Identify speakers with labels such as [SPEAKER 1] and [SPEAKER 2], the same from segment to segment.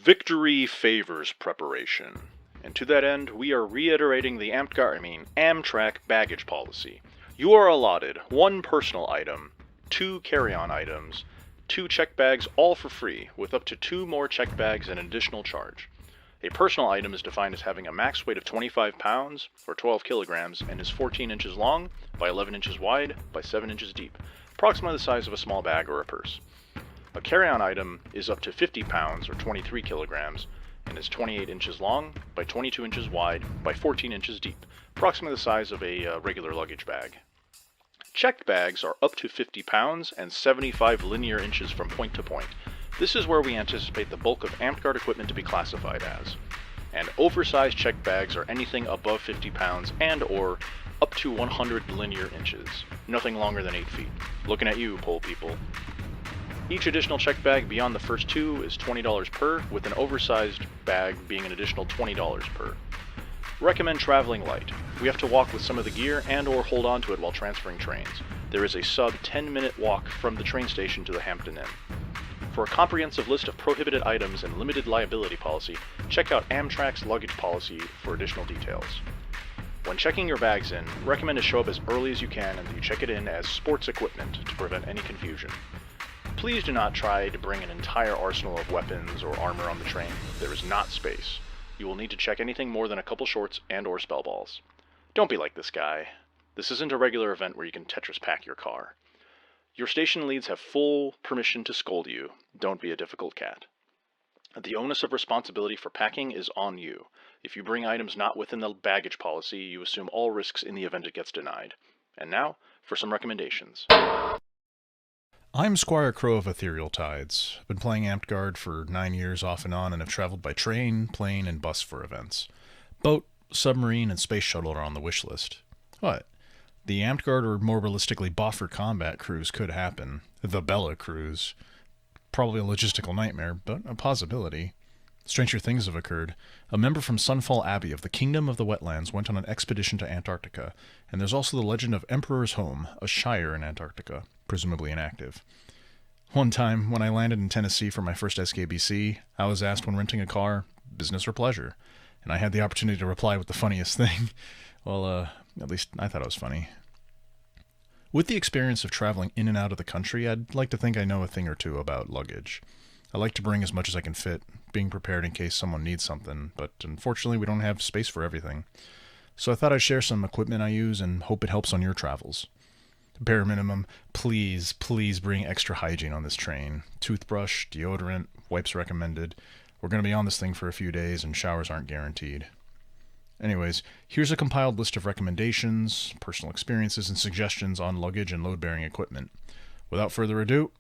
[SPEAKER 1] Victory favors preparation. And to that end, we are reiterating the Amtrak baggage policy. You are allotted 1 personal item, 2 carry-on items, 2 check bags, all for free, with up to 2 more check bags at an additional charge. A personal item is defined as having a max weight of 25 pounds, or 12 kilograms, and is 14 inches long, by 11 inches wide, by 7 inches deep, approximately the size of a small bag or a purse. A carry-on item is up to 50 pounds, or 23 kilograms, and is 28 inches long, by 22 inches wide, by 14 inches deep, approximately the size of a regular luggage bag. Checked bags are up to 50 pounds and 75 linear inches from point to point. This is where we anticipate the bulk of Amtgard equipment to be classified as. And oversized checked bags are anything above 50 pounds and or up to 100 linear inches. Nothing longer than 8 feet. Looking at you, pole people. Each additional check bag beyond the first 2 is $20 per, with an oversized bag being an additional $20 per. Recommend traveling light. We have to walk with some of the gear and or hold on to it while transferring trains. There is a sub 10-minute walk from the train station to the Hampton Inn. For a comprehensive list of prohibited items and limited liability policy, check out Amtrak's luggage policy for additional details. When checking your bags in, recommend to show up as early as you can and that you check it in as sports equipment to prevent any confusion. Please do not try to bring an entire arsenal of weapons or armor on the train. There is not space. You will need to check anything more than a couple shorts and or spell balls. Don't be like this guy. This isn't a regular event where you can Tetris pack your car. Your station leads have full permission to scold you. Don't be a difficult cat. The onus of responsibility for packing is on you. If you bring items not within the baggage policy, you assume all risks in the event it gets denied. And now, for some recommendations.
[SPEAKER 2] I'm Squire Crow of Ethereal Tides. I've been playing Amtgard for 9 years off and on and have traveled by train, plane, and bus for events. Boat, submarine, and space shuttle are on the wish list. What? The Amtgard or more realistically Boffer combat cruise could happen. The Bella cruise. Probably a logistical nightmare, but a possibility. Stranger things have occurred. A member from Sunfall Abbey of the Kingdom of the Wetlands went on an expedition to Antarctica, and there's also the legend of Emperor's Home, a shire in Antarctica, presumably inactive. One time, when I landed in Tennessee for my first SKBC, I was asked when renting a car, business or pleasure, and I had the opportunity to reply with the funniest thing. Well, at least I thought it was funny. With the experience of traveling in and out of the country, I'd like to think I know a thing or two about luggage. I like to bring as much as I can fit, being prepared in case someone needs something, but unfortunately we don't have space for everything. So I thought I'd share some equipment I use and hope it helps on your travels. Bare minimum, please bring extra hygiene on this train. Toothbrush, deodorant, wipes recommended. We're going to be on this thing for a few days and showers aren't guaranteed. Anyways, here's a compiled list of recommendations, personal experiences, and suggestions on luggage and load-bearing equipment. Without further ado,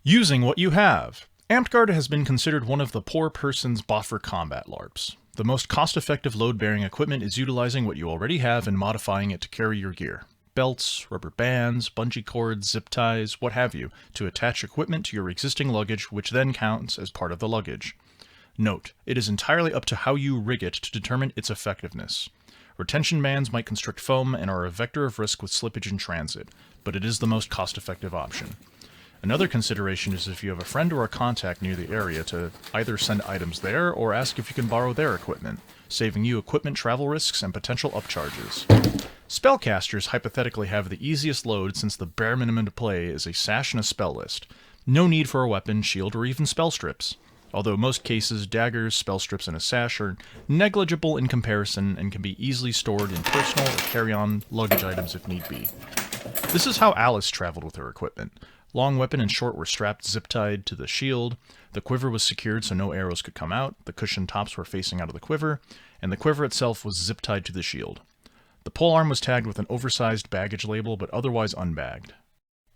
[SPEAKER 2] using what you have. Amtgard has been considered one of the poor person's Boffer combat LARPs. The most cost-effective load-bearing equipment is utilizing what you already have and modifying it to carry your gear. Belts, rubber bands, bungee cords, zip ties, what have you, to attach equipment to your existing luggage, which then counts as part of the luggage. Note, it is entirely up to how you rig it to determine its effectiveness. Retention bands might constrict foam and are a vector of risk with slippage in transit, but it is the most cost-effective option. Another consideration is if you have a friend or a contact near the area to either send items there or ask if you can borrow their equipment, saving you equipment travel risks and potential upcharges. Spellcasters hypothetically have the easiest load since the bare minimum to play is a sash and a spell list. No need for a weapon, shield, or even spell strips. Although in most cases, daggers, spell strips, and a sash are negligible in comparison and can be easily stored in personal or carry-on luggage items if need be. This is how Alice traveled with her equipment. Long weapon and short were strapped zip-tied to the shield, the quiver was secured so no arrows could come out, the cushion tops were facing out of the quiver, and the quiver itself was zip-tied to the shield. The polearm was tagged with an oversized baggage label but otherwise unbagged.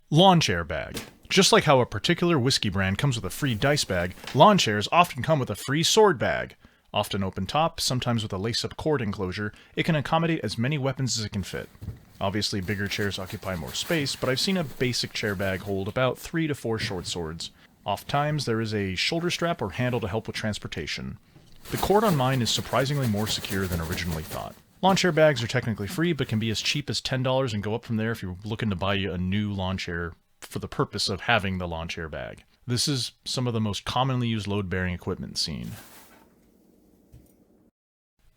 [SPEAKER 2] Lawn chair bag. Just like how a particular whiskey brand comes with a free dice bag, lawn chairs often come with a free sword bag. Often open top, sometimes with a lace-up cord enclosure, it can accommodate as many weapons as it can fit. Obviously, bigger chairs occupy more space, but I've seen a basic chair bag hold about 3 to 4 short swords. Oftentimes, there is a shoulder strap or handle to help with transportation. The cord on mine is surprisingly more secure than originally thought. Lawn chair bags are technically free, but can be as cheap as $10 and go up from there if you're looking to buy a new lawn chair for the purpose of having the lawn chair bag. This is some of the most commonly used load-bearing equipment seen.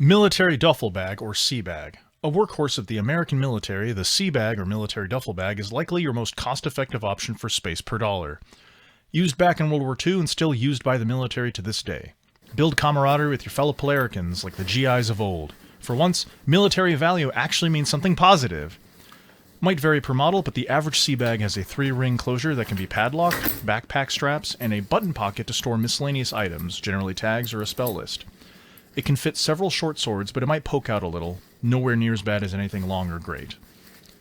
[SPEAKER 2] Military duffel bag or sea bag. A workhorse of the American military, the sea bag or military duffel bag is likely your most cost-effective option for space per dollar. Used back in World War II and still used by the military to this day. Build camaraderie with your fellow Polaricans like the GIs of old. For once, military value actually means something positive. Might vary per model, but the average sea bag has a 3-ring closure that can be padlocked, backpack straps, and a button pocket to store miscellaneous items, generally tags or a spell list. It can fit several short swords, but it might poke out a little, nowhere near as bad as anything long or great.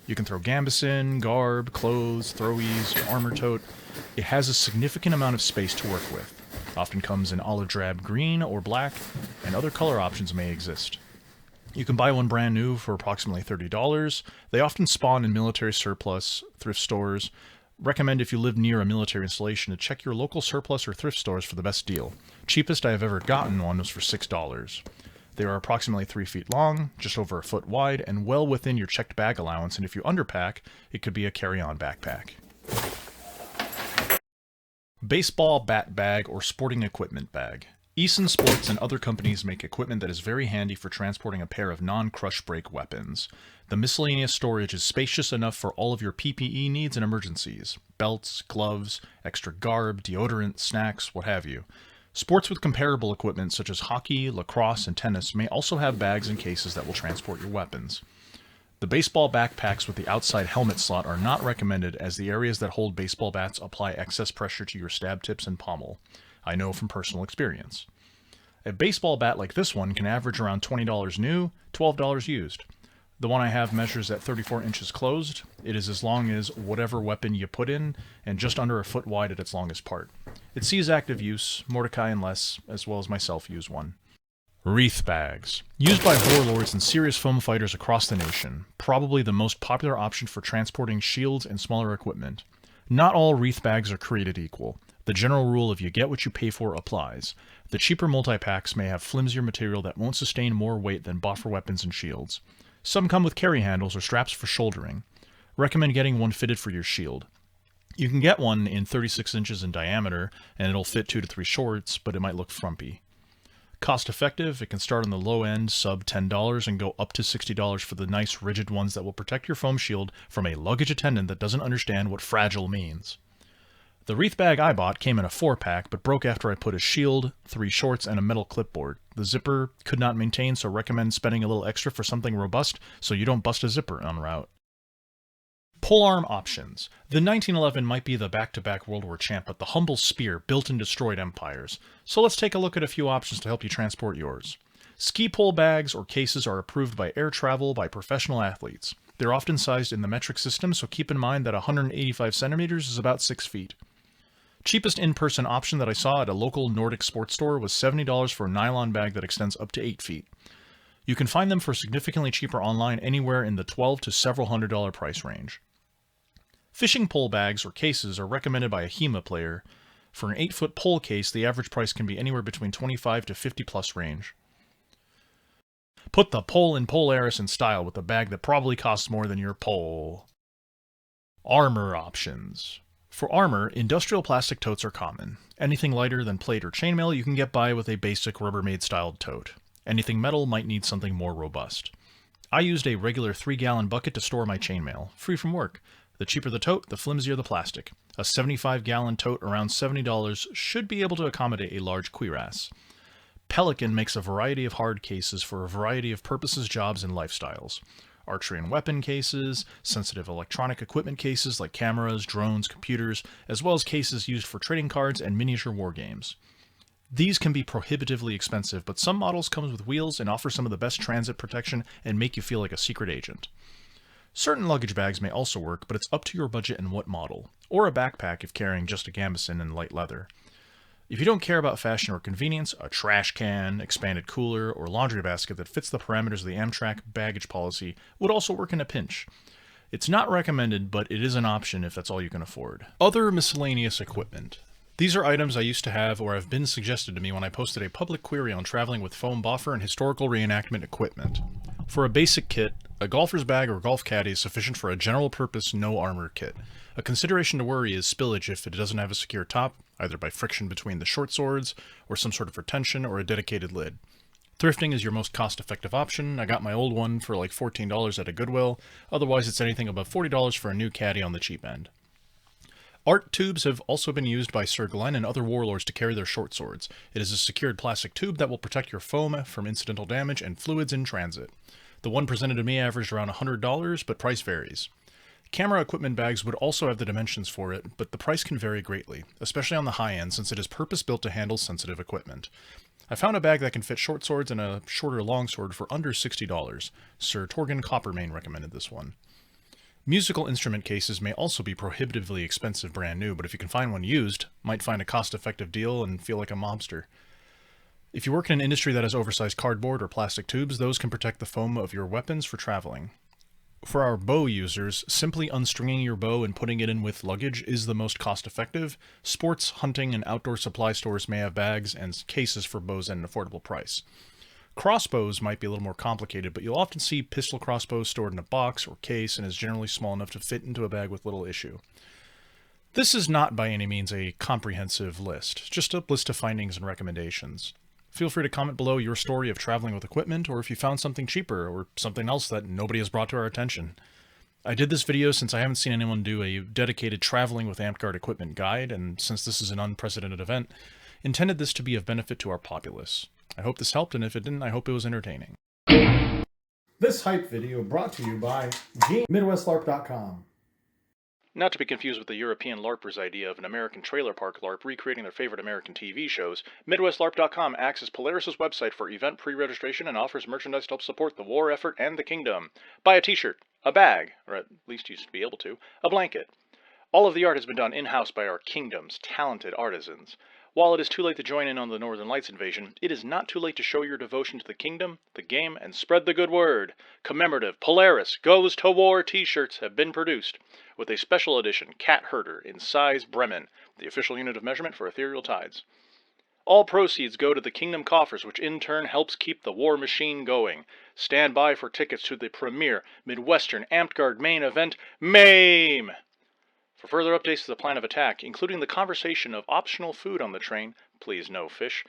[SPEAKER 2] You can throw gambeson, garb, clothes, throwies, your armor tote. It has a significant amount of space to work with. Often comes in olive drab green or black, and other color options may exist. You can buy one brand new for approximately $30. They often spawn in military surplus, thrift stores. Recommend if you live near a military installation to check your local surplus or thrift stores for the best deal. Cheapest I have ever gotten one was for $6. They are approximately 3 feet long, just over a foot wide, and well within your checked bag allowance, and if you underpack, it could be a carry-on backpack. Baseball bat bag or sporting equipment bag. Eason Sports and other companies make equipment that is very handy for transporting a pair of non-crush break weapons. The miscellaneous storage is spacious enough for all of your PPE needs and emergencies. Belts, gloves, extra garb, deodorant, snacks, what have you. Sports with comparable equipment such as hockey, lacrosse, and tennis may also have bags and cases that will transport your weapons. The baseball backpacks with the outside helmet slot are not recommended as the areas that hold baseball bats apply excess pressure to your stab tips and pommel. I know from personal experience. A baseball bat like this one can average around $20 new, $12 used. The one I have measures at 34 inches closed. It is as long as whatever weapon you put in, and just under a foot wide at its longest part. It sees active use. Mordecai and Les, as well as myself, use one. Wreath bags. Used by warlords and serious foam fighters across the nation. Probably the most popular option for transporting shields and smaller equipment. Not all wreath bags are created equal. The general rule of you get what you pay for applies. The cheaper multi-packs may have flimsier material that won't sustain more weight than bought for weapons and shields. Some come with carry handles or straps for shouldering. Recommend getting one fitted for your shield. You can get one in 36 inches in diameter, and it'll fit 2 to 3 shorts, but it might look frumpy. Cost effective, it can start on the low end, sub $10, and go up to $60 for the nice rigid ones that will protect your foam shield from a luggage attendant that doesn't understand what fragile means. The wreath bag I bought came in a 4-pack, but broke after I put a shield, 3 shorts, and a metal clipboard. The zipper could not maintain, so recommend spending a little extra for something robust so you don't bust a zipper en route. Polearm options. The 1911 might be the back-to-back World War champ, but the humble spear built and destroyed empires. So let's take a look at a few options to help you transport yours. Ski pole bags or cases are approved by air travel by professional athletes. They're often sized in the metric system, so keep in mind that 185 centimeters is about 6 feet. Cheapest in-person option that I saw at a local Nordic sports store was $70 for a nylon bag that extends up to 8 feet. You can find them for significantly cheaper online anywhere in the $12 to several $100 price range. Fishing pole bags or cases are recommended by a HEMA player. For an 8-foot pole case, the average price can be anywhere between 25 to 50 plus range. Put the pole in Polaris in style with a bag that probably costs more than your pole. Armor options. For armor, industrial plastic totes are common. Anything lighter than plate or chainmail you can get by with a basic Rubbermaid styled tote. Anything metal might need something more robust. I used a regular 3-gallon bucket to store my chainmail, free from work. The cheaper the tote, the flimsier the plastic. A 75-gallon tote around $70 should be able to accommodate a large cuirass. Pelican makes a variety of hard cases for a variety of purposes, jobs, and lifestyles. Archery and weapon cases, sensitive electronic equipment cases like cameras, drones, computers, as well as cases used for trading cards and miniature war games. These can be prohibitively expensive, but some models come with wheels and offer some of the best transit protection and make you feel like a secret agent. Certain luggage bags may also work, but it's up to your budget and what model, or a backpack if carrying just a gambeson and light leather. If you don't care about fashion or convenience, a trash can, expanded cooler, or laundry basket that fits the parameters of the Amtrak baggage policy would also work in a pinch. It's not recommended, but it is an option if that's all you can afford. Other miscellaneous equipment. These are items I used to have or have been suggested to me when I posted a public query on traveling with foam boffer and historical reenactment equipment. For a basic kit, a golfer's bag or golf caddy is sufficient for a general purpose no armor kit. A consideration to worry is spillage if it doesn't have a secure top, either by friction between the short swords or some sort of retention or a dedicated lid. Thrifting is your most cost-effective option. I got my old one for like $14 at a Goodwill. Otherwise, it's anything above $40 for a new caddy on the cheap end. Art tubes have also been used by Sir Glenn and other warlords to carry their short swords. It is a secured plastic tube that will protect your foam from incidental damage and fluids in transit. The one presented to me averaged around $100, but price varies. Camera equipment bags would also have the dimensions for it, but the price can vary greatly, especially on the high end since it is purpose-built to handle sensitive equipment. I found a bag that can fit short swords and a shorter longsword for under $60. Sir Torgen Coppermane recommended this one. Musical instrument cases may also be prohibitively expensive brand new, but if you can find one used, might find a cost-effective deal and feel like a mobster. If you work in an industry that has oversized cardboard or plastic tubes, those can protect the foam of your weapons for traveling. For our bow users, simply unstringing your bow and putting it in with luggage is the most cost-effective. Sports, hunting, and outdoor supply stores may have bags and cases for bows at an affordable price. Crossbows might be a little more complicated, but you'll often see pistol crossbows stored in a box or case and is generally small enough to fit into a bag with little issue. This is not by any means a comprehensive list, just a list of findings and recommendations. Feel free to comment below your story of traveling with equipment, or if you found something cheaper, or something else that nobody has brought to our attention. I did this video since I haven't seen anyone do a dedicated traveling with Amtgard equipment guide, and since this is an unprecedented event, intended this to be of benefit to our populace. I hope this helped, and if it didn't, I hope it was entertaining.
[SPEAKER 3] This hype video brought to you by MidwestLARP.com.
[SPEAKER 1] Not to be confused with the European LARPers' idea of an American trailer park LARP recreating their favorite American TV shows, MidwestLARP.com acts as Polaris' website for event pre-registration and offers merchandise to help support the war effort and the kingdom. Buy a t-shirt, a bag, or at least used to be able to, a blanket. All of the art has been done in-house by our kingdom's talented artisans. While it is too late to join in on the Northern Lights invasion, it is not too late to show your devotion to the kingdom, the game, and spread the good word. Commemorative Polaris Goes to War t-shirts have been produced, with a special edition Cat Herder in size Bremen, the official unit of measurement for ethereal tides. All proceeds go to the kingdom coffers, which in turn helps keep the war machine going. Stand by for tickets to the premier Midwestern Amtgard main event, MAME! For further updates to the plan of attack, including the conversation of optional food on the train, please no fish,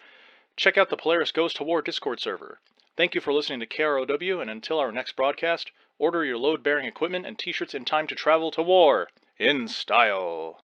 [SPEAKER 1] check out the Polaris Goes to War Discord server. Thank you for listening to KROW, and until our next broadcast, order your load-bearing equipment and t-shirts in time to travel to war, in style.